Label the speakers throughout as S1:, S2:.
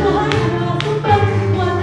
S1: Tuhan adalah sumber kuat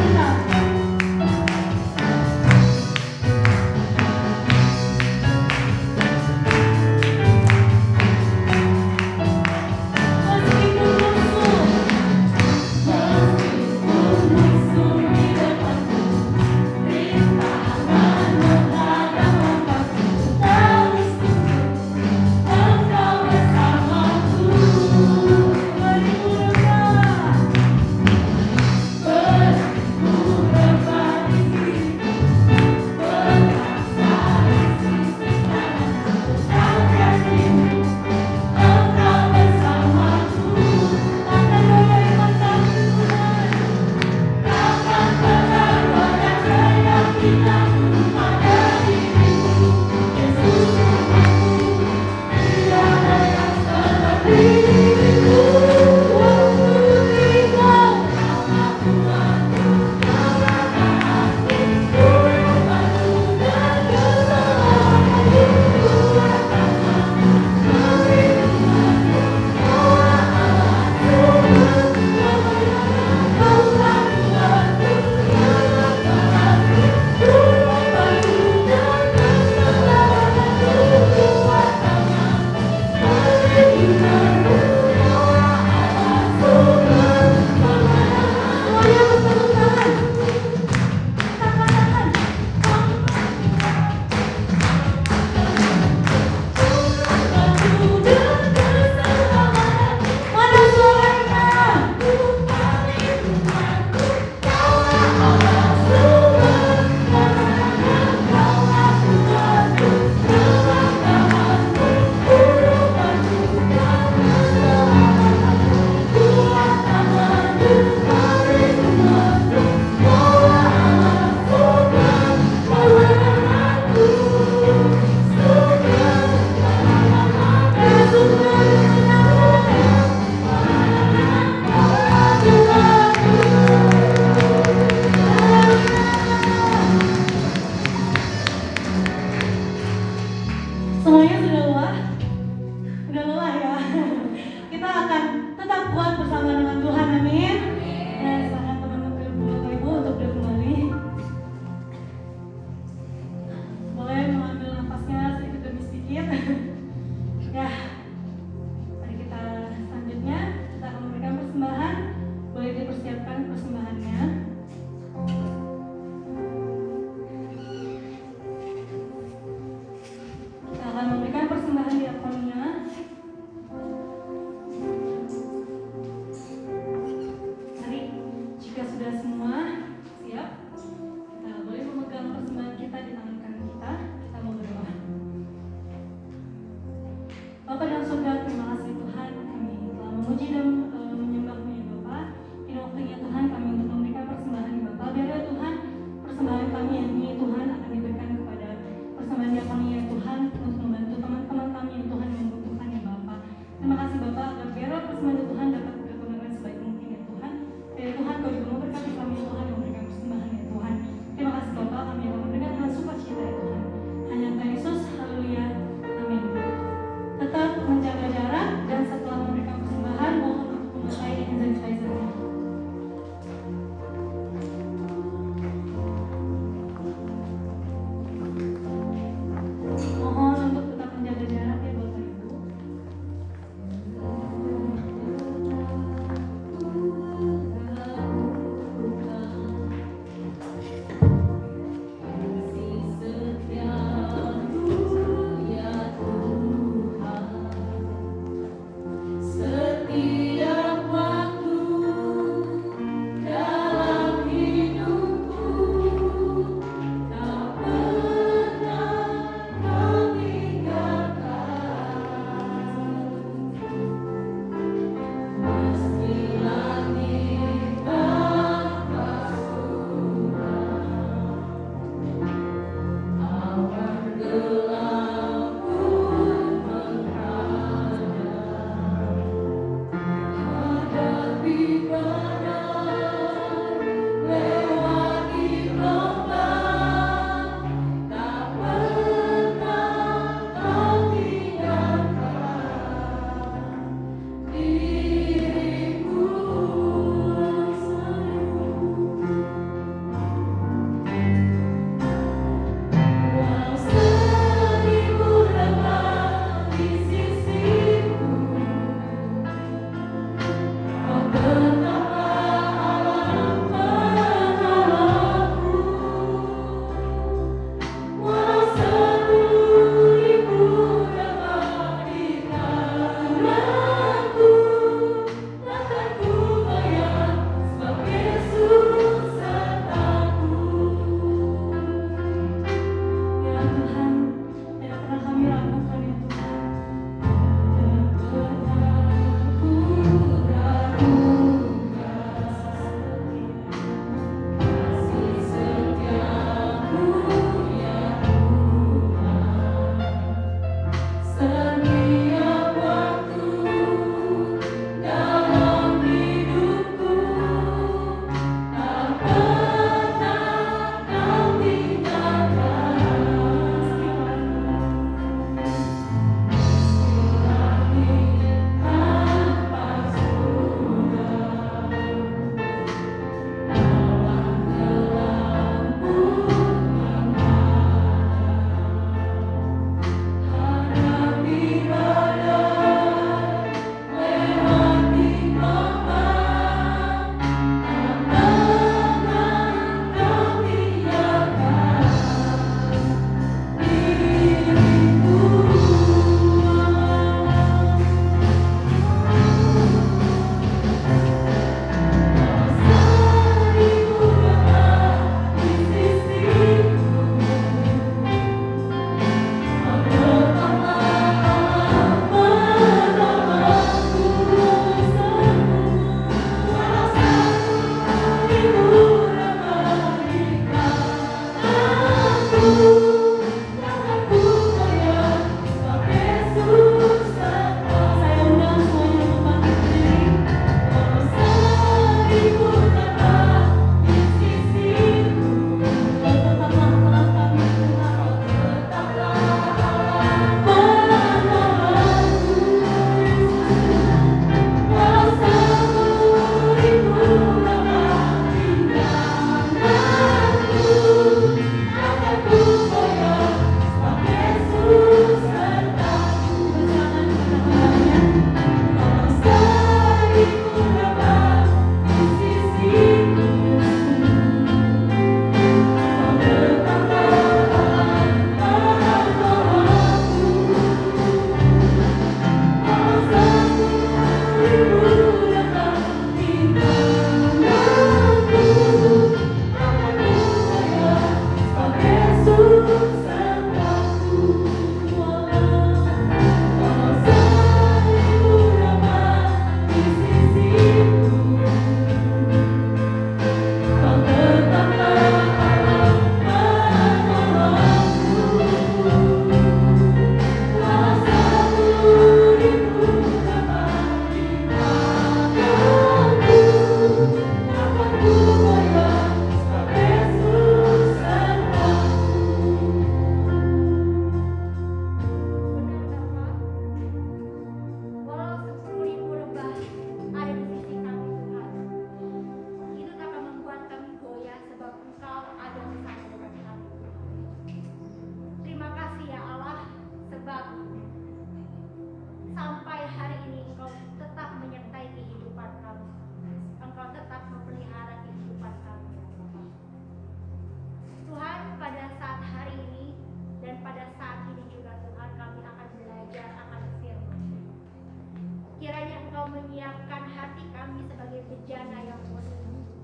S1: bejana yang mulia,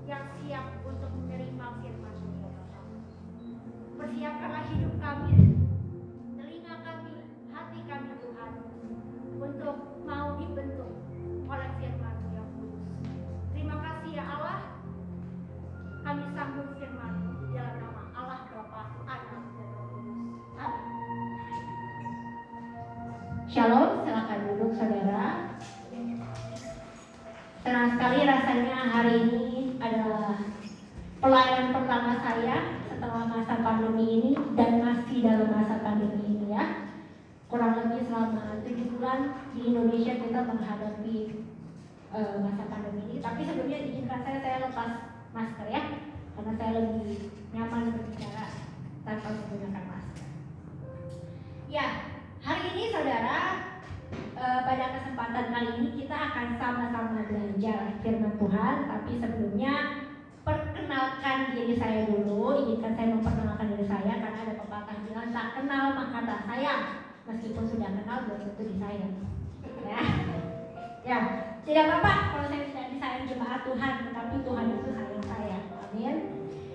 S1: yang siap untuk menerima firman-Mu ya Bapa. Persiapkanlah hidup kami, telinga kami, hati kami Tuhan, untuk mau dibentuk oleh firman-Mu yang kudus. Terima kasih ya Allah, kami sambung firman-Mu di dalam nama Allah Bapa, Anak, dan Roh Kudus. Amin.
S2: Shalom, silakan duduk saudara. Senang sekali rasanya hari ini adalah pelayanan pertama saya setelah masa pandemi ini dan masih dalam masa pandemi ini ya. Kurang lebih selama 7 bulan di Indonesia kita menghadapi masa pandemi ini. Tapi sebelumnya izinkan saya lepas masker ya, karena saya lebih nyaman berbicara tanpa menggunakan masker. Ya, hari ini saudara, pada kesempatan kali ini kita akan sama-sama belajar firman Tuhan. Tapi sebelumnya perkenalkan diri saya dulu. Izinkan saya memperkenalkan diri saya karena ada pepatah bilang tak kenal maka tak sayang. Meskipun sudah kenal belum tentu disayang. Ya, tidak apa-apa kalau saya tidak disayang jemaat Tuhan, tetapi Tuhan itu sayang saya. Amin.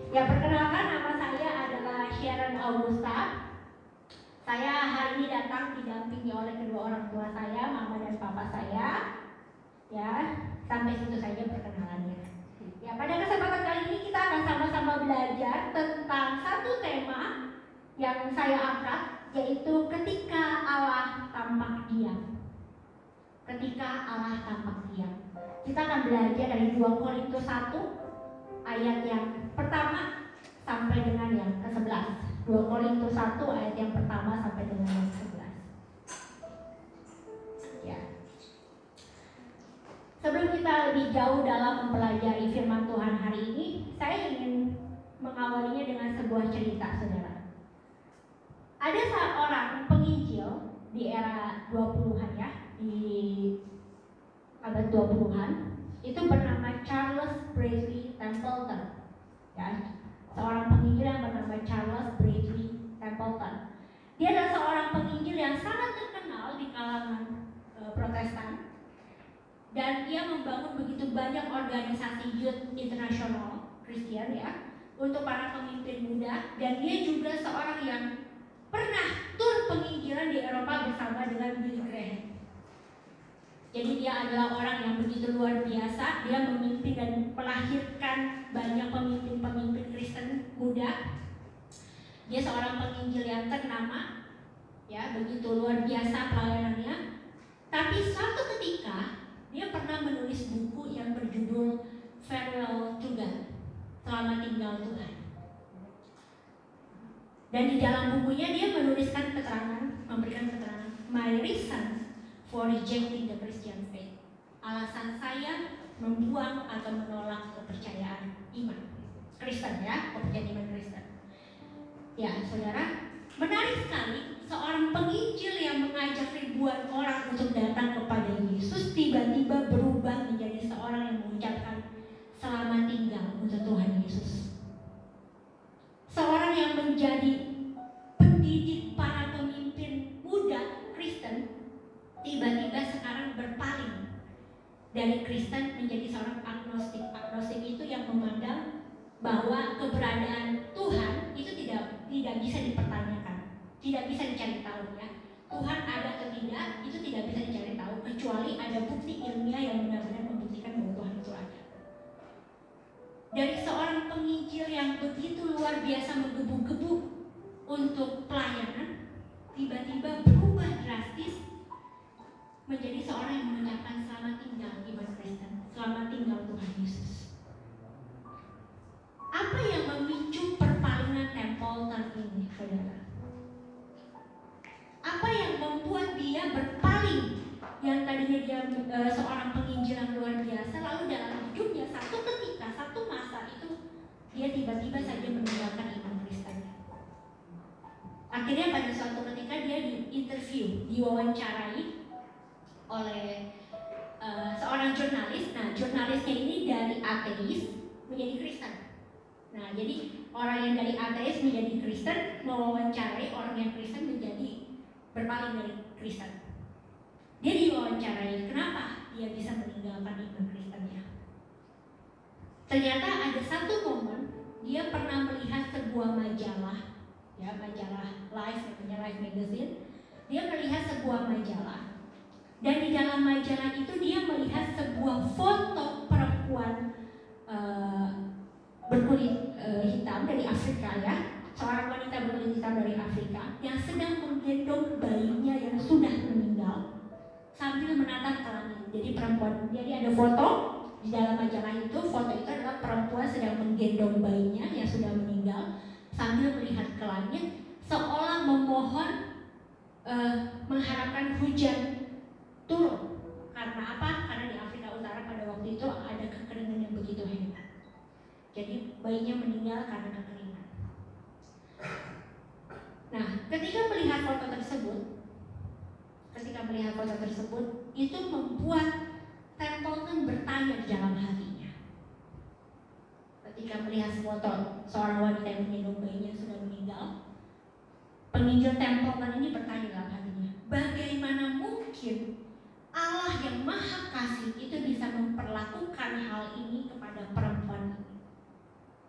S2: Ya, perkenalkan, nama saya adalah Sharon Augusta. Saya hari ini datang didampingi oleh kedua orang tua saya, mama dan papa saya. Ya, sampai situ saja perkenalannya. Ya, pada kesempatan kali ini kita akan sama-sama belajar tentang satu tema yang saya angkat, yaitu ketika Allah tampak diam. Ketika Allah tampak diam. Kita akan belajar dari 2 Korintus 1 ayat yang pertama sampai dengan yang ke-11. 2 Korintus 1 ayat yang pertama sampai dengan yang ke-11. Ya. Sebelum kita lebih jauh dalam mempelajari firman Tuhan hari ini, saya ingin mengawalinya dengan sebuah cerita, saudara. Ada seorang penginjil di era 20-an ya, di abad 20-an, itu bernama Charles Bradley Templeton. Ya, seorang penginjil yang bernama Charles Bradley Templeton. Dia adalah seorang penginjil yang sangat terkenal di kalangan Protestan, dan dia membangun begitu banyak organisasi youth internasional Kristen ya untuk para pemimpin muda. Dan dia juga seorang yang pernah tur penginjilan di Eropa bersama dengan Billy Graham. Jadi dia adalah orang yang begitu luar biasa. Dia memimpin dan melahirkan banyak pemimpin-pemimpin Kristen muda. Dia seorang penginjil yang ternama, ya, begitu luar biasa pelayanannya. Tapi suatu ketika dia pernah menulis buku yang berjudul Farewell to God, Selamat Tinggal Tuhan. Dan di dalam bukunya dia menuliskan keterangan, memberikan keterangan, My reason for rejecting the Christian faith. Alasan saya membuang atau menolak kepercayaan iman Kristen ya, kepercayaan iman Kristen. Ya, saudara, menarik sekali seorang penginjil yang mengajak ribuan orang untuk datang kepada Yesus tiba-tiba berubah menjadi seorang yang mengucapkan selamat tinggal untuk Tuhan Yesus. Seorang yang menjadi pendidik para pemimpin muda Kristen tiba-tiba sekarang berpaling dari Kristen menjadi seorang agnostik. Agnostik itu yang memandang bahwa keberadaan Tuhan itu tidak bisa dipertanyakan, tidak bisa dicari tahu ya. Tuhan ada atau tidak itu tidak bisa dicari tahu kecuali ada bukti ilmiah yang benar-benar membuktikan bahwa Tuhan itu ada. Dari seorang penginjil yang begitu luar biasa menggebu-gebu untuk pelayanan, tiba-tiba berubah drastis menjadi seorang yang mengucapkan selamat tinggal iman Kristen, selamat tinggal Tuhan Yesus. Apa yang memicu perpalingan Templeton ini, saudara? Apa yang membuat dia berpaling? Yang tadinya dia seorang penginjil yang luar biasa, lalu dalam hidupnya satu ketika, satu masa itu dia tiba-tiba saja meninggalkan iman Kristen. Akhirnya pada suatu ketika dia diinterview, diwawancarai oleh seorang jurnalis. Nah, jurnalisnya ini dari ateis menjadi Kristen. Nah, jadi orang yang dari ateis menjadi Kristen mewawancarai orang yang Kristen menjadi berpaling dari Kristen. Dia diwawancarai, kenapa dia bisa meninggalkan iman Kristennya? ternyata ada satu momen dia pernah melihat sebuah majalah, ya majalah Life, namanya Life Magazine. Dia melihat sebuah majalah, dan di dalam majalah itu dia melihat sebuah foto perempuan berkulit hitam dari Afrika, ya, seorang wanita berkulit hitam dari Afrika yang sedang menggendong bayinya yang sudah meninggal sambil menatap ke langit. Jadi jadi ada foto di dalam majalah itu. Foto itu adalah perempuan sedang menggendong bayinya yang sudah meninggal sambil melihat ke langit, seolah memohon, mengharapkan hujan turun. Karena apa? Karena di Afrika Utara pada waktu itu ada kekeringan yang begitu hebat. Jadi bayinya meninggal karena kekeringan. Nah, ketika melihat foto tersebut, itu membuat Templeton bertanya di dalam hatinya. Ketika melihat foto seorang wanita yang menggendong bayinya yang sudah meninggal, penginjil Templeton ini bertanya dalam hatinya, bagaimana mungkin Allah yang Maha Kasih itu bisa memperlakukan hal ini kepada perempuan ini?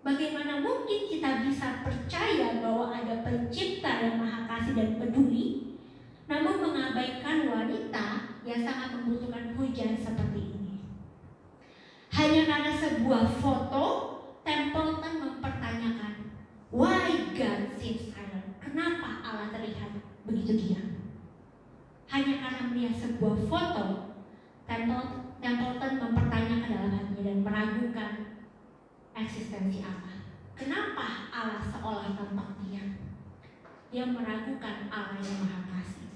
S2: Bagaimana mungkin kita bisa percaya bahwa ada pencipta yang Maha Kasih dan peduli, namun mengabaikan wanita yang sangat membutuhkan hujan seperti ini? Hanya karena sebuah foto, Templeton mempertanyakan, why God seems silent? Kenapa Allah terlihat begitu diam? Hanya karena melihat sebuah foto, Templeton mempertanyakan dalam hatinya dan meragukan eksistensi Allah. Kenapa Allah seolah tampak diam? Dia meragukan Allah yang Maha Kasih.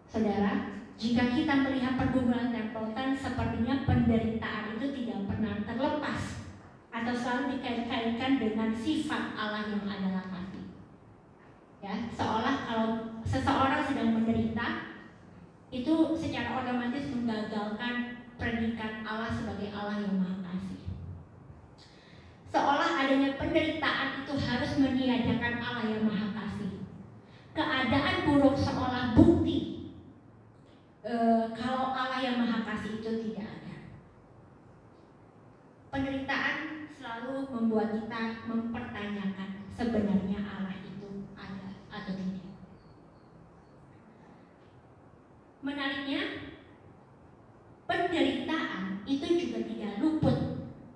S2: Saudara, jika kita melihat pergumulan Templeton, sepertinya penderitaan itu tidak pernah terlepas atau selalu dikait-kaitkan dengan sifat Allah yang adalah kasih. Ya, seolah kalau seseorang sedang menderita, itu secara otomatis menggagalkan predikat Allah sebagai Allah yang Maha Kasih. Seolah adanya penderitaan itu harus meniadakan Allah yang Maha Kasih. Keadaan buruk seolah bukti kalau Allah yang Maha Kasih itu tidak ada. Penderitaan selalu membuat kita mempertanyakan sebenarnya Allah itu ada atau tidak. Menariknya, penderitaan itu juga tidak luput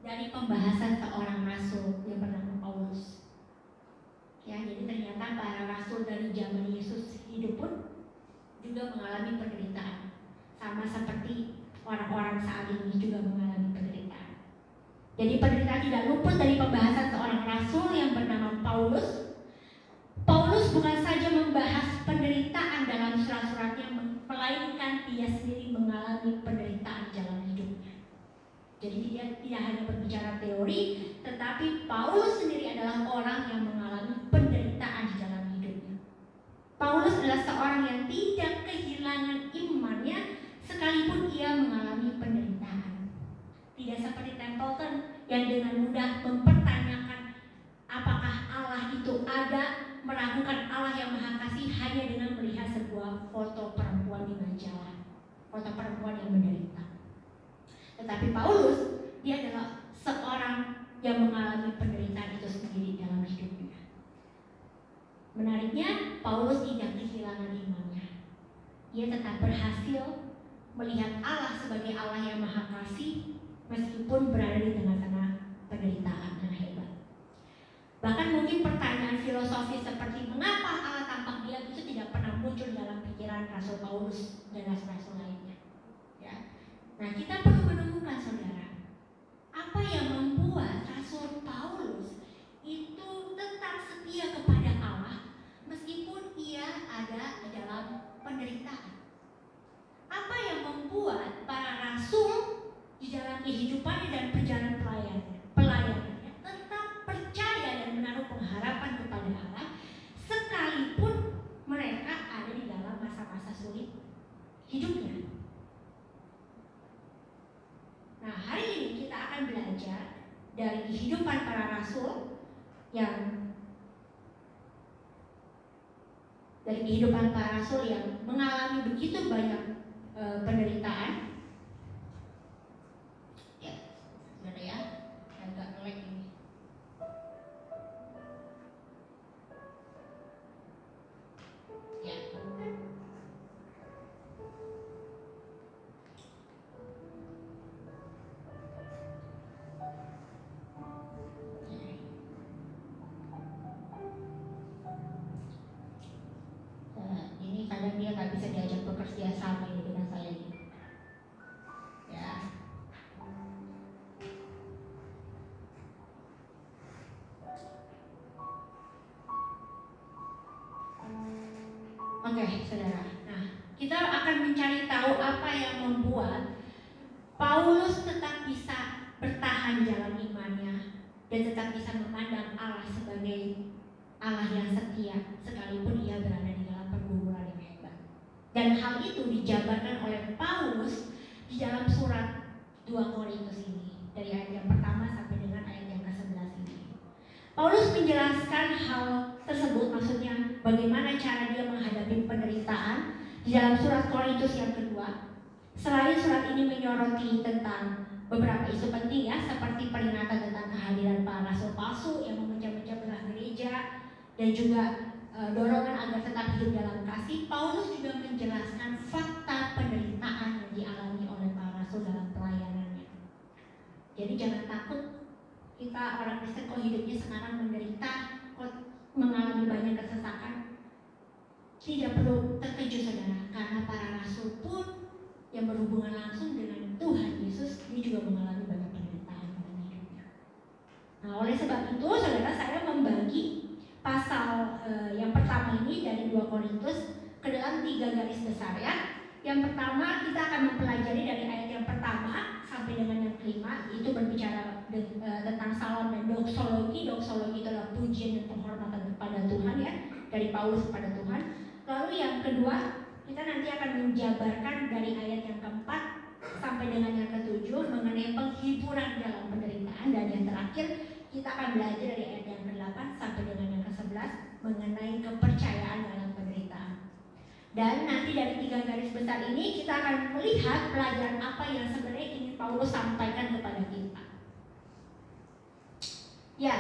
S2: dari pembahasan seorang rasul yang bernama Paulus. Ya, jadi ternyata para rasul dari zaman Yesus hidup pun juga mengalami penderitaan, sama seperti orang-orang saat ini juga mengalami penderitaan. Jadi penderitaan tidak luput dari pembahasan seorang rasul yang bernama Paulus. Paulus bukan saja membahas penderitaan dalam surat-suratnya, melainkan dia sendiri mengalami penderitaan dalam hidupnya. Jadi dia tidak hanya berbicara teori, tetapi Paulus sendiri adalah orang yang mengalami penderitaan di dalam hidupnya. Paulus adalah seorang yang tidak kehilangan imannya sekalipun ia mengalami penderitaan. Tidak seperti Templeton yang dengan mudah mempertanyakan apakah Allah itu ada, meragukan Allah yang Maha Kasih hanya dengan melihat sebuah foto perempuan di majalah, foto perempuan yang menderita. Tetapi Paulus, dia adalah seorang yang mengalami penderitaan itu sendiri dalam hidupnya. Menariknya, Paulus tidak kehilangan imannya. Ia tetap berhasil melihat Allah sebagai Allah yang Maha Kasih meskipun berada di tengah-tengah penderitaan yang hebat. Bahkan mungkin pertanyaan filosofis seperti mengapa Allah tampak diam itu tidak pernah muncul dalam pikiran Rasul Paulus dan rasul-rasul lainnya. Ya. Nah, kita perlu menemukan, saudara, apa yang membuat Rasul Paulus itu tetap setia kepada Allah meskipun ia ada di dalam penderitaan. Apa yang membuat para rasul di dalam kehidupannya dan perjalanan pelayanannya tetap percaya dan menaruh pengharapan kepada Allah sekalipun mereka ada di dalam masa-masa sulit hidupnya. Nah, hari ini kita akan belajar dari kehidupan para rasul yang mengalami begitu banyak penderitaan. Ya, sebenarnya ya. Oke, saudara. Nah, kita akan mencari tahu apa yang membuat Paulus tetap bisa bertahan dalam imannya dan tetap bisa memandang Allah sebagai Allah yang setia sekalipun ia berada di dalam pergumulan yang hebat. Dan hal itu dijabarkan oleh Paulus di dalam surat 2 Korintus ini, dari ayat yang pertama sampai dengan ayat yang ke-11 ini. Paulus menjelaskan hal tersebut, maksudnya bagaimana cara dia menghadapi penderitaan di dalam surat Korintus yang kedua. Selain surat ini menyoroti tentang beberapa isu penting ya, seperti peringatan tentang kehadiran para rasul palsu yang memecah-mecah belah gereja dan juga dorongan agar tetap hidup dalam kasih, Paulus juga menjelaskan fakta penderitaan yang dialami oleh para rasul dalam pelayanannya. Jadi jangan takut kita orang Kristen kok hidupnya sekarang menderita, kok mengalami banyak kesesakan. Tidak perlu terkejut saudara, karena para rasul pun yang berhubungan langsung dengan Tuhan Yesus, dia juga mengalami banyak penderitaan dalam hidupnya. Nah, oleh sebab itu saudara, saya membagi pasal yang pertama ini dari 2 Korintus ke dalam 3 garis besar ya. Yang pertama kita akan mempelajari dari ayat yang pertama sampai dengan yang kelima, itu berbicara tentang salam dan doksologi. Doksologi itu adalah pujian dan penghormatan kepada Tuhan ya, dari Paulus kepada Tuhan. Lalu yang kedua, kita nanti akan menjabarkan dari ayat yang keempat sampai dengan yang ketujuh mengenai penghiburan dalam penderitaan. Dan yang terakhir, kita akan belajar dari ayat yang ke-8 sampai dengan yang ke-11 mengenai kepercayaan dalam penderitaan. Dan nanti dari 3 garis besar ini kita akan melihat pelajaran apa yang sebenarnya ingin Paulus sampaikan kepada kita. Ya,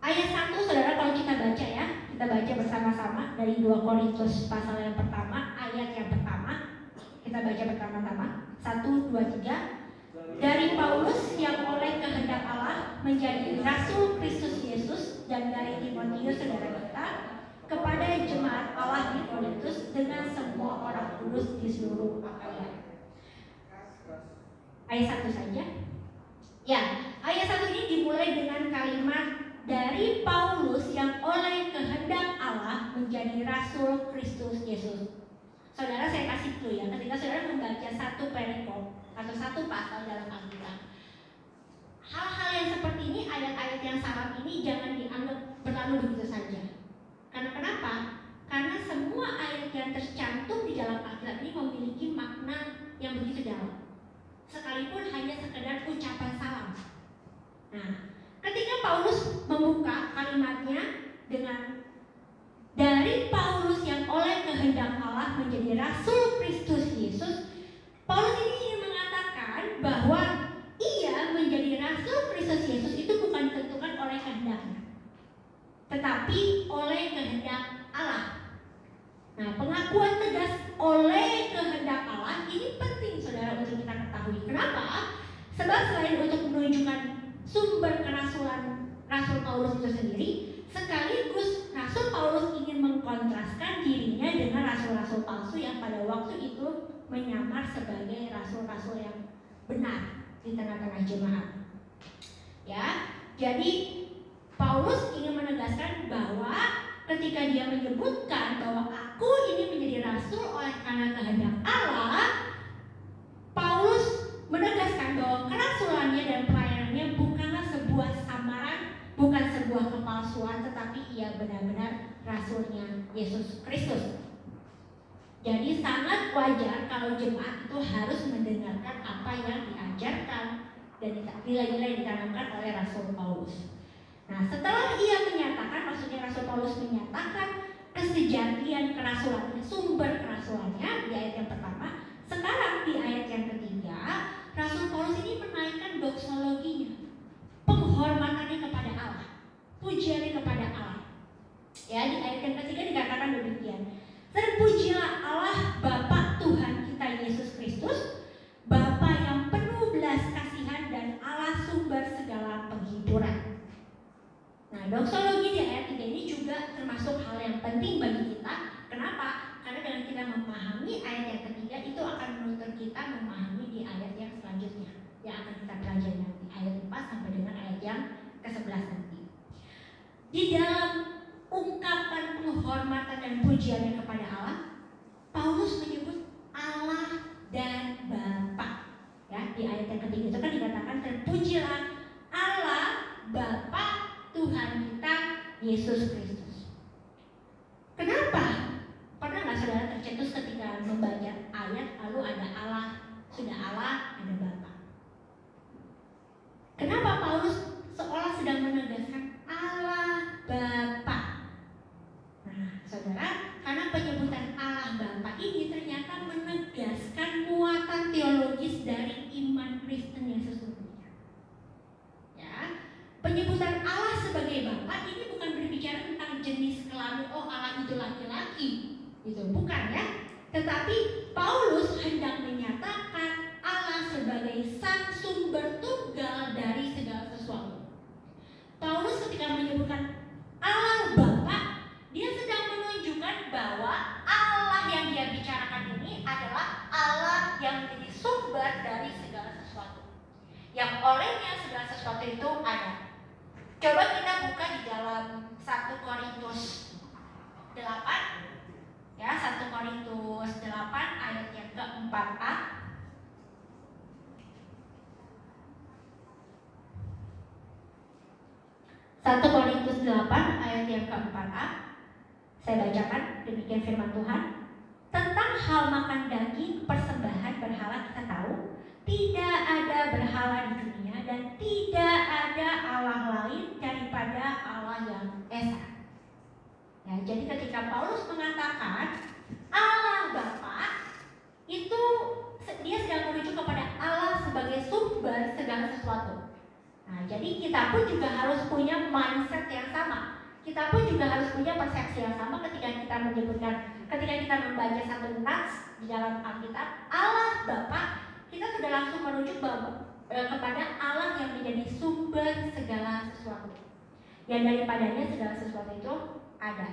S2: ayat 1 saudara, kalau kita baca ya, kita baca bersama-sama dari 2 Korintus pasal yang pertama, ayat yang pertama. Kita baca bersama-sama, 1, 2, 3. Dari Paulus yang oleh kehendak Allah menjadi rasul Kristus Yesus, dan dari Timotius saudara kita, kepada jemaat Allah di Korintus dengan semua orang kudus di seluruh Akaya. Ayat 1 saja. Ya, ayat 1 ini dimulai dengan kalimat dari Paulus yang oleh kehendak Allah menjadi rasul Kristus Yesus. Saudara, saya kasih clue ya, ketika saudara membaca satu perikop atau satu pasal dalam Alkitab, hal-hal yang seperti ini, ayat-ayat yang salam ini jangan dianggap berlalu begitu saja. Karena kenapa? Karena semua ayat yang tercantum di dalam Alkitab ini memiliki makna yang begitu dalam, sekalipun hanya sekedar ucapan salam. Nah, ketika Paulus membuka kalimatnya dengan dari Paulus yang oleh kehendak Allah menjadi rasul Kristus Yesus, Paulus ini ingin mengatakan bahwa ia menjadi rasul Kristus Yesus itu bukan ditentukan oleh kehendaknya, tetapi oleh kehendak Allah. Nah, pengakuan tegas oleh kehendak Allah ini penting saudara untuk kita ketahui. Kenapa? Sebab selain untuk menunjukkan sumber kerasulan Rasul Paulus itu sendiri, sekaligus Rasul Paulus ingin mengkontraskan dirinya dengan rasul-rasul palsu yang pada waktu itu menyamar sebagai rasul-rasul yang benar di tengah-tengah jemaat. Ya, jadi Paulus ingin menegaskan bahwa ketika dia menyebutkan bahwa aku ini menjadi rasul oleh karena kehendak Allah, Paulus menegaskan bahwa kerasulannya dan pelayanannya bukanlah sebuah samaran, bukan sebuah kepalsuan, tetapi ia benar-benar rasulnya Yesus Kristus. Jadi sangat wajar kalau jemaat itu harus mendengarkan apa yang diajarkan dan nilai-nilai yang ditanamkan oleh Rasul Paulus. Nah, setelah ia menyatakan, maksudnya Rasul Paulus menyatakan kesejatian kerasulannya, sumber kerasulannya di ayat yang pertama, sekarang di ayat yang ketiga, Rasul Paulus ini menaikkan doksologinya, penghormatannya kepada Allah, pujiannya kepada Allah. Ya, di ayat yang ketiga dikatakan demikian: terpujilah Allah Bapa Tuhan kita Yesus Kristus, Bapa yang penuh belas kasihan dan Allah sumber segala penghiburan. Nah, doksologi di ayat 3 ini juga termasuk hal yang penting bagi kita. Kenapa? Karena dengan kita memahami ayat yang ketiga, itu akan menuntun kita memahami di ayat yang selanjutnya yang akan kita pelajari nanti, ayat 4 sampai dengan ayat yang ke-11 nanti. Di dalam ungkapan pujiannya kepada Allah, Paulus menyebut Allah dan Bapa. Ya, di ayat yang ketiga itu kan dikatakan terpujilah Allah Bapa Tuhan kita Yesus Kristus. Kenapa? Pernah nggak saudara tercetus ketika membaca ayat lalu ada Allah, sudah Allah, ada Bapa? Kenapa Paulus seolah sedang menegaskan Allah Bapa? Nah, saudara, karena penyebutan Allah Bapa ini ternyata menegaskan muatan teologis dari iman Kristen yang sesungguhnya. Ya, penyebutan Allah sebagai Bapa ini bukan berbicara tentang jenis kelamin, oh Allah itu laki-laki, itu bukan ya. Tetapi Paulus hendak menyatakan Allah sebagai sang sumber tunggal dari segala sesuatu. Paulus ketika menyebutkan Allah Bapa, dia sedang menunjukkan bahwa Allah yang dia bicarakan ini adalah Allah yang menjadi sumber dari segala sesuatu, yang olehnya segala sesuatu itu ada. Coba kita buka di dalam 1 Korintus 8, ya, 1 Korintus 8 ayat yang ke-4a. 1 Korintus 8 ayat yang ke-4a. Saya bacakan, demikian firman Tuhan. Tentang hal makan daging persembahan berhala kita tahu, tidak ada berhala di dunia dan tidak ada Allah lain daripada Allah yang Esa. Ya, jadi ketika Paulus mengatakan Allah Bapa, itu dia sedang merujuk kepada Allah sebagai sumber segala sesuatu. Nah, jadi kita pun juga harus punya mindset yang sama. Kita pun juga harus punya persepsi yang sama ketika kita menyebutkan, ketika kita membaca satu nas di dalam Alkitab, Allah Bapa, kita sudah langsung merujuk kepada Allah yang menjadi sumber segala sesuatu. Yang daripadanya segala sesuatu itu ada.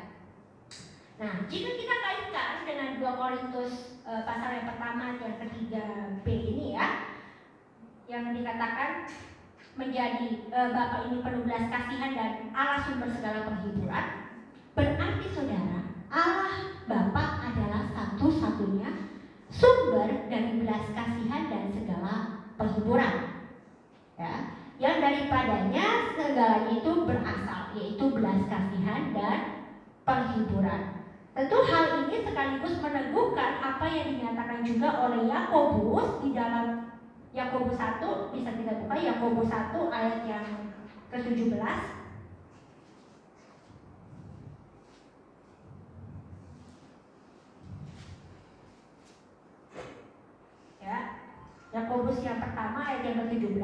S2: Nah, jika kita kaitkan dengan 2 Korintus pasal yang pertama yang ketiga B ini ya, yang dikatakan menjadi Bapa ini penuh belas kasihan dan Allah sumber segala penghiburan, berarti saudara, Allah Bapa adalah satu-satunya sumber dari belas kasihan dan segala penghiburan. Ya, yang daripadanya segalanya itu berasal, yaitu belas kasihan dan penghiburan. Tentu hal ini sekaligus meneguhkan apa yang dinyatakan juga oleh Yakobus di dalam Yakobus 1, bisa kita buka Yakobus 1 ayat yang ke-17. Ya, Yakobus yang pertama ayat yang ke-17.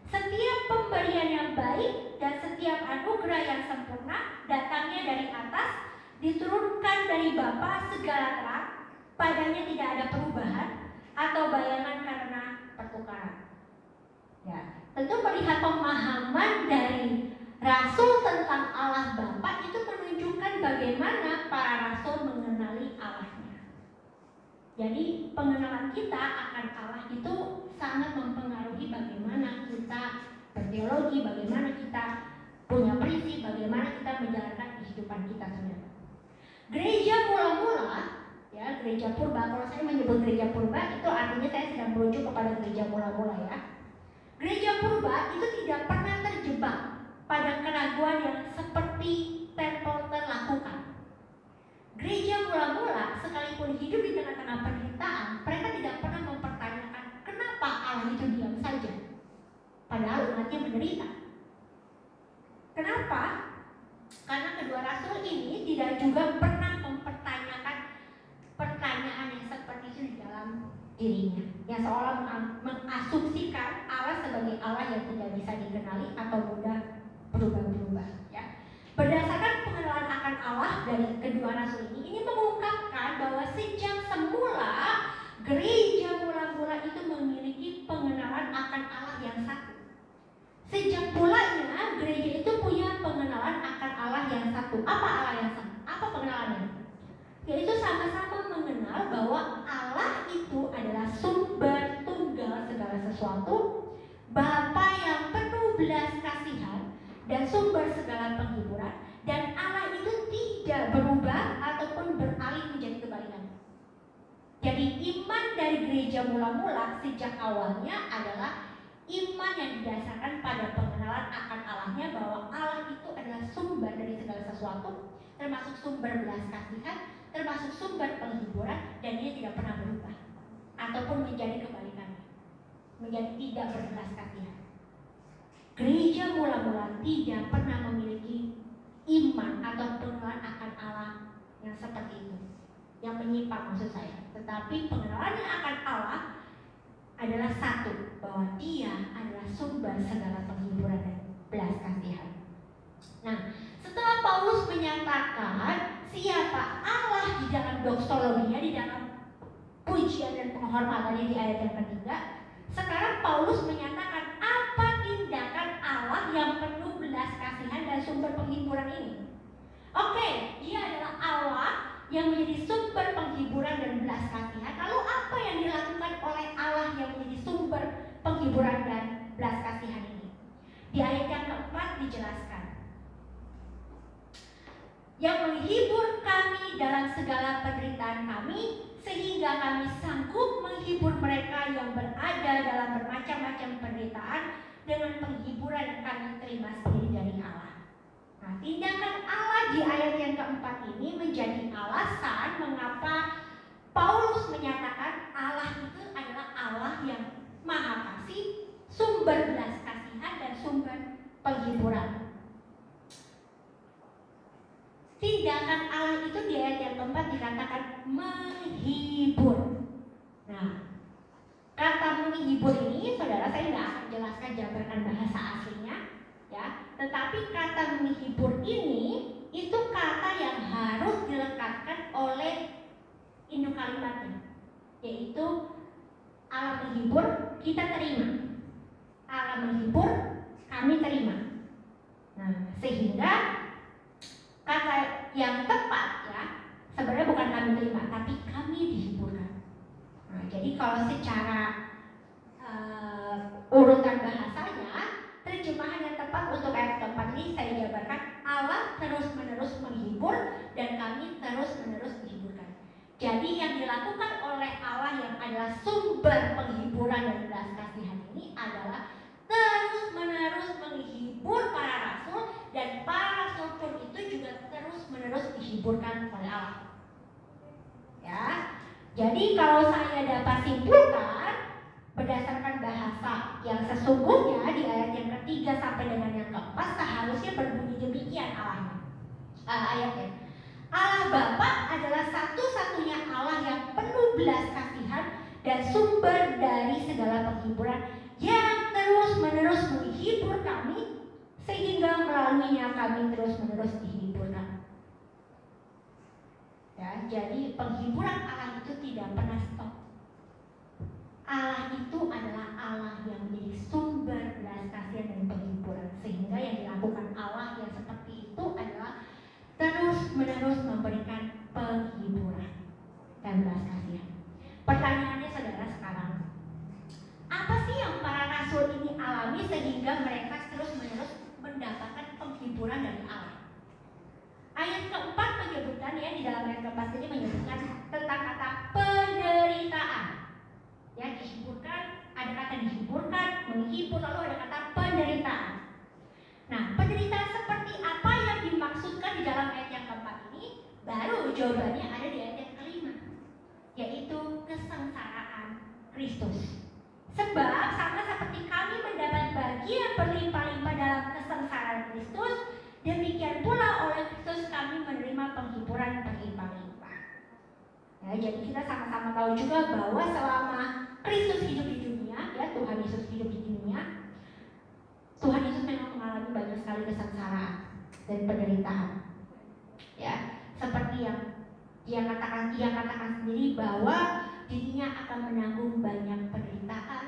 S2: Setiap pemberian yang baik dan setiap anugerah yang sempurna datangnya dari atas, diturunkan dari Bapa segala terang, padanya tidak ada perubahan atau bayangan karena pertukaran. Ya, tentu melihat pemahaman dari Rasul tentang Allah Bapa itu menunjukkan bagaimana para rasul mengenali Allahnya. Jadi pengenalan kita akan Allah itu sangat mempengaruhi bagaimana kita berteologi, bagaimana kita punya prinsip, bagaimana kita menjalankan kehidupan kita sendiri. Gereja mula-mula, ya, gereja purba. Kalau saya menyebut gereja purba, itu artinya saya sedang merujuk kepada gereja mula-mula ya. Gereja purba itu tidak pernah terjebak pada keraguan yang seperti Templeton lakukan. Gereja mula-mula sekalipun hidup di tengah-tengah penderitaan, mereka tidak pernah mempertanyakan kenapa Allah itu diam saja, padahal umatnya menderita. Kenapa? Karena kedua rasul ini tidak juga pernah mempertanyakan pertanyaan yang seperti itu di dalam dirinya, yang seolah mengasumsikan Allah sebagai Allah yang tidak bisa dikenali atau mudah berubah-ubah. Ya. Berdasarkan pengenalan akan Allah dari kedua rasul ini mengungkapkan bahwa sejak semula gereja mula-mula itu memiliki pengenalan akan Allah yang satu. Sejak mulanya gereja itu punya pengenalan akan Allah yang satu. Apa Allah yang satu? Apa pengenalannya? Yaitu sama-sama mengenal bahwa Allah itu adalah sumber tunggal segala sesuatu, Bapa yang penuh belas kasihan dan sumber segala penghiburan, dan Allah itu tidak berubah ataupun beralih Jadi iman dari gereja mula-mula sejak awalnya adalah iman yang didasarkan pada pengenalan akan Allahnya, bahwa Allah itu adalah sumber dari segala sesuatu, termasuk sumber belas kasihan, termasuk sumber penghiburan, dan dia tidak pernah berubah ataupun menjadi kebalikannya, menjadi tidak berbelas kasihan. Gereja mula-mula tidak pernah memiliki iman atau pengenalan akan Allah yang seperti itu, yang menyimpang maksud saya. Tetapi pengenalan akan Allah adalah satu, bahwa dia adalah sumber segala penghiburan dan belas kasihan. Nah, setelah Paulus menyatakan siapa Allah di dalam doksologinya, di dalam pujian dan penghormatannya di ayat yang ketiga, sekarang Paulus menyatakan apa tindakan Allah yang penuh belas kasihan dan sumber penghiburan ini. Oke, dia adalah Allah yang menjadi sumber penghiburan dan belas kasihan. Lalu apa yang dilakukan oleh Allah yang menjadi sumber penghiburan dan belas kasihan ini? Di ayat yang keempat dijelaskan, yang menghibur kami dalam segala penderitaan kami, sehingga kami sanggup menghibur mereka yang berada dalam bermacam-macam penderitaan dengan penghiburan yang kami terima sendiri dari Allah. Nah, tindakan Allah di ayat yang keempat ini menjadi alasan mengapa Paulus menyatakan Allah itu adalah Allah yang maha kasih, sumber belas kasihan dan sumber penghiburan. Tindakan Allah itu di ayat yang keempat dikatakan menghibur. Nah, kata menghibur ini, saudara, saya nggak akan jelaskan jabarkan bahasa aslinya, ya. Tetapi kata menghibur ini itu kata yang harus dilekatkan oleh induk kalimatnya, yaitu Allah menghibur, kita terima. Allah menghibur, kami terima. Nah, sehingga kata yang tepat, ya, sebenarnya bukan kami terima, tapi kami dihiburkan. Nah, jadi kalau secara urutan bahasanya, terjemahan yang tepat untuk ayat keempat ini saya jabarkan, Allah terus-menerus menghibur dan kami terus-menerus dihiburkan. Jadi yang dilakukan oleh Allah yang adalah sumber penghiburan dan belas kasihan ini adalah terus-menerus menghibur para rasul, dan para rasul pun itu juga terus-menerus dihiburkan oleh Allah. Ya, jadi kalau saya dapat simpulkan berdasarkan bahasa yang sesungguhnya di ayat yang ketiga sampai dengan yang keempat seharusnya berbunyi demikian ayatnya. Allah Bapa adalah satu-satunya Allah yang penuh belas kasihan dan sumber dari segala penghiburan, yang terus-menerus menghibur kami sehingga melaluinya kami terus-menerus dihiburkan. Ya, jadi penghiburan Allah itu tidak pernah stop. Allah itu adalah Allah yang menjadi sumber belas kasihan dan penghiburan, sehingga yang dilakukan Allah yang seperti itu adalah terus-menerus memberikan penghiburan dan belas kasihan. Pertanyaannya, saudara, sekarang, apa sih yang para rasul ini alami sehingga mereka terus-menerus mendapatkan penghiburan dari Allah? Ayat keempat menyebutkan, ya, di dalam ayat keempat ini menyebutkan tentang kata penderitaan. Ya, dihiburkan, ada kata dihiburkan, menghibur, lalu ada kata penderitaan. Nah, penderitaan seperti apa yang dimaksudkan di dalam ayat yang keempat ini? Baru jawabannya ada di ayat yang kelima, yaitu kesengsaraan Kristus. Sebab sama seperti kami mendapat bagian berlimpah-limpah dalam kesengsaraan Kristus, demikian pula oleh Kristus kami menerima penghiburan berlimpah-limpah. Ya, jadi kita sama-sama tahu juga bahwa selama Kristus hidup di dunia, ya, Tuhan Yesus hidup di dunia, Tuhan Yesus memang mengalami banyak sekali kesengsaraan dan penderitaan. Ya, seperti yang dia katakan sendiri bahwa dirinya akan menanggung banyak penderitaan,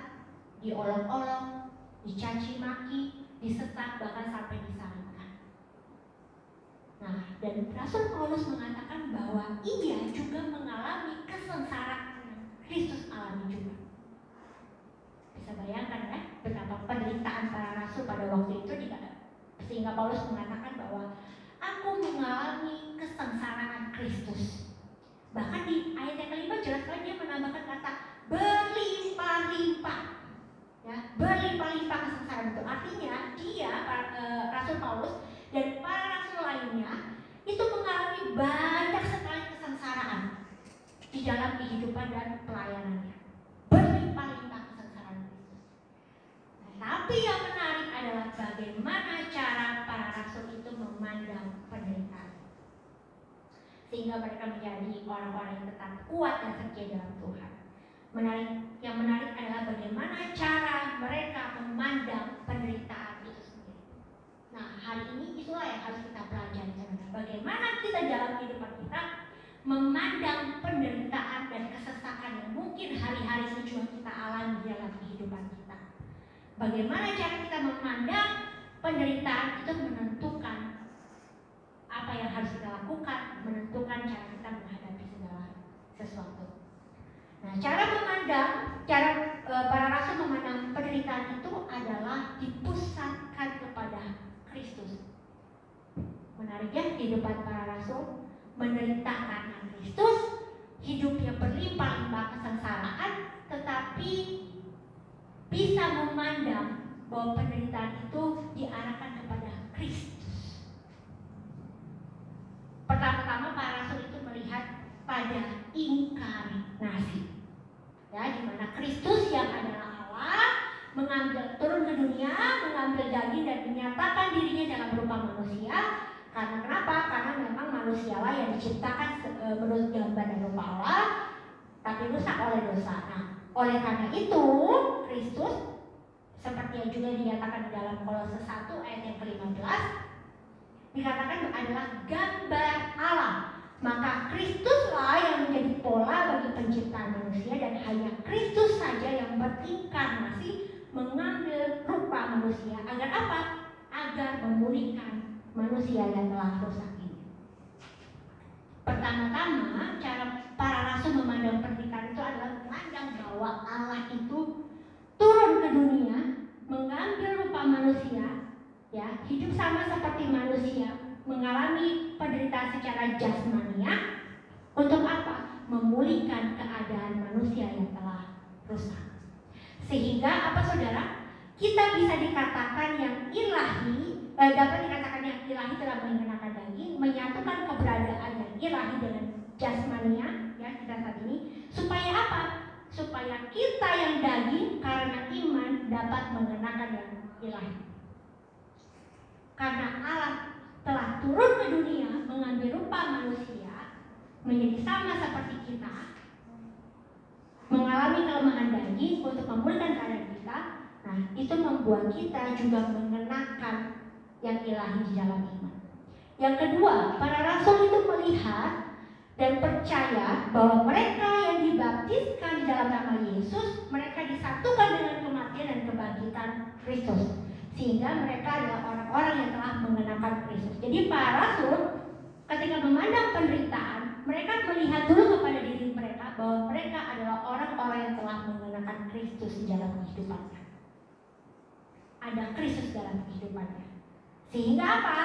S2: diolok-olok, dicaci maki, disesak, bahkan sampai disalibkan. Nah, dan Rasul Paulus mengatakan bahwa ia juga mengalami kesengsaraan yang Kristus alami juga. Bisa bayangkan, ya, betapa penderitaan para rasul pada waktu itu, sehingga Paulus mengatakan bahwa aku mengalami kesengsaraan Kristus. Bahkan di ayat yang kelima jelas sekali dia menambahkan kata berlimpah-limpah. Ya, berlimpah-limpah kesengsaraan itu artinya dia Rasul Paulus dan para rasul lainnya itu mengalami banyak sekali kesengsaraan di dalam kehidupan dan pelayanannya. Berlimpah-limpah kesengsaraan Kristus. Tapi yang menarik adalah bagaimana cara para rasul itu memandang penderitaan, sehingga mereka menjadi orang-orang yang tetap kuat dan setia dalam Tuhan. Yang menarik adalah bagaimana cara mereka memandang penderitaan itu sendiri. Nah, hari ini itulah yang harus kita pelajari sebenarnya. Bagaimana kita dalam kehidupan kita memandang penderitaan dan kesesakan yang mungkin hari-hari ini juga kita alami dalam kehidupan kita. Bagaimana cara kita memandang penderitaan itu menentukan apa yang harus kita lakukan, menentukan cara kita menghadapi segala sesuatu. Nah, cara para rasul memandang penderitaan itu adalah dipusatkan kepada Kristus. Menariknya kehidupan para rasul menderita karena Kristus, hidupnya berlimpah-limpah kesengsaraan, tetapi bisa memandang bahwa penderitaan itu diarahkan kepada Kristus. Pertama-tama para rasul itu melihat pada inkarnasi, ya, di mana Kristus yang adalah Allah turun ke dunia, mengambil daging dan menyatakan dirinya dalam berupa manusia. Karena kenapa? Karena memang manusialah yang diciptakan menurut gambar dan rupa Allah, tapi rusak oleh dosa. Nah, oleh karena itu Kristus, seperti yang juga dinyatakan di dalam Kolose 1 ayat yang ke-15, dikatakan adalah gambar Allah. Maka Kristuslah yang menjadi pola bagi penciptaan manusia, dan hanya Kristus saja yang berinkarnasi, mengambil rupa manusia. Agar apa? Agar memulihkan manusia yang telah rusak ini. Pertama-tama, cara para rasul memandang penderitaan itu adalah memandang bahwa Allah itu turun ke dunia, mengambil rupa manusia, ya, hidup sama seperti manusia, mengalami penderitaan secara jasmania. Untuk apa? Memulihkan keadaan manusia yang telah rusak. Sehingga apa saudara? Kita bisa dikatakan yang ilahi, dapat dikatakan yang ilahi telah mengenakan daging, menyatukan keberadaan yang ilahi dengan jasmania, ya, kita saat ini. Supaya apa? Supaya kita yang daging karena iman dapat mengenakan yang ilahi. Karena Allah telah turun ke dunia, mengambil rupa manusia, menjadi sama seperti kita, mengalami kelemahan daging untuk memulihkan keadaan kita. Nah, itu membuat kita juga mengenakan yang ilahi di dalam iman. Yang kedua, para rasul itu melihat dan percaya bahwa mereka yang dibaptiskan di dalam nama Yesus, mereka disatukan dengan kematian dan kebangkitan Kristus, sehingga mereka adalah orang-orang yang telah mengenakan Kristus. Jadi para rasul ketika memandang penderitaan, mereka melihat dulu kepada diri mereka bahwa mereka adalah orang-orang yang telah mengenakan Kristus di dalam kehidupannya. Ada Kristus dalam kehidupannya. Sehingga apa?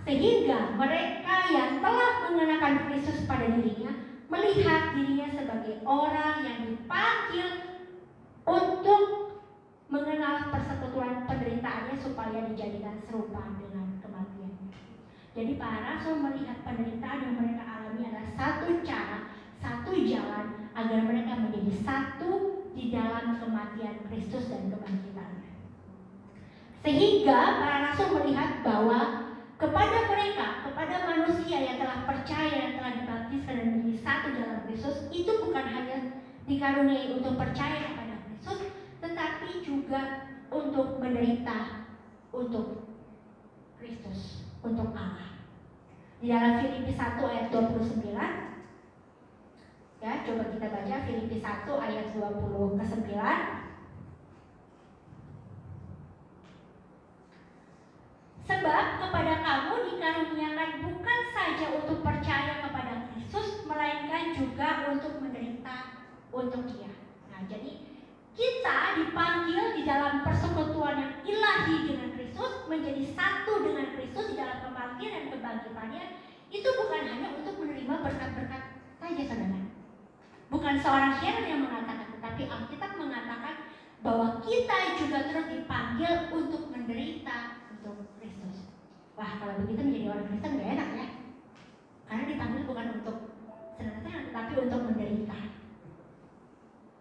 S2: Sehingga mereka yang telah mengenakan Kristus pada dirinya melihat dirinya sebagai orang yang dipanggil untuk mengenal persekutuan penderitaannya supaya dijadikan serupa dengan kematiannya. Jadi para rasul melihat penderitaan yang mereka alami adalah satu cara, satu jalan agar mereka menjadi satu di dalam kematian Kristus dan kebangkitannya. Sehingga para rasul melihat bahwa kepada mereka, kepada manusia yang telah percaya, yang telah dibaptiskan dan menjadi satu dalam Kristus, itu bukan hanya dikaruniai untuk percaya kepada Kristus, tetapi juga untuk menderita untuk Kristus, untuk Allah. Di dalam Filipi 1 ayat 29, ya, coba kita baca Filipi 1 ayat 20 ke 9. Sebab kepada kamu dikaruniakan bukan saja untuk percaya kepada Kristus, melainkan juga untuk menderita untuk Dia. Nah, jadi kita dipanggil di dalam persekutuan yang ilahi dengan Kristus, menjadi satu dengan Kristus di dalam kematian dan kebangkitannya. Itu bukan hanya untuk menerima berkat-berkat saja saudara. Bukan seorang Sharon yang mengatakan, tetapi Alkitab mengatakan bahwa kita juga terus dipanggil untuk menderita untuk Kristus. Wah, kalau begitu menjadi orang Kristen gak enak ya. Karena dipanggil bukan untuk senang-senang, tetapi untuk menderita.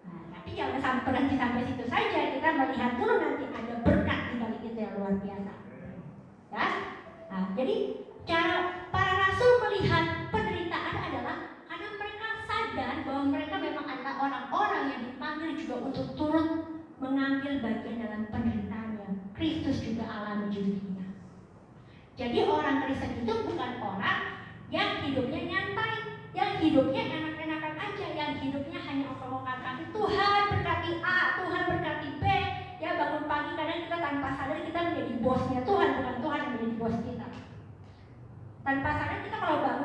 S2: Nah, tapi jangan sampai berhenti sampai situ saja. Kita melihat dulu nanti ada berkat di balik itu yang luar biasa. Ya? Nah, jadi cara para rasul melihat penderitaan adalah karena mereka sadar bahwa mereka memang adalah orang-orang yang dipanggil juga untuk turut mengambil bagian dalam penderitaan yang Kristus juga alami di dunia. Jadi orang Kristen itu bukan orang yang hidupnya nyantai, yang hidupnya enak-enakan aja, yang hidupnya hanya okok-okokan Tuhan berkati A, Tuhan berkati B. Ya, bangun pagi kadang kita tanpa sadar kita menjadi bosnya Tuhan, bukan Tuhan yang menjadi bos kita. Tanpa sadar kita kalau bangun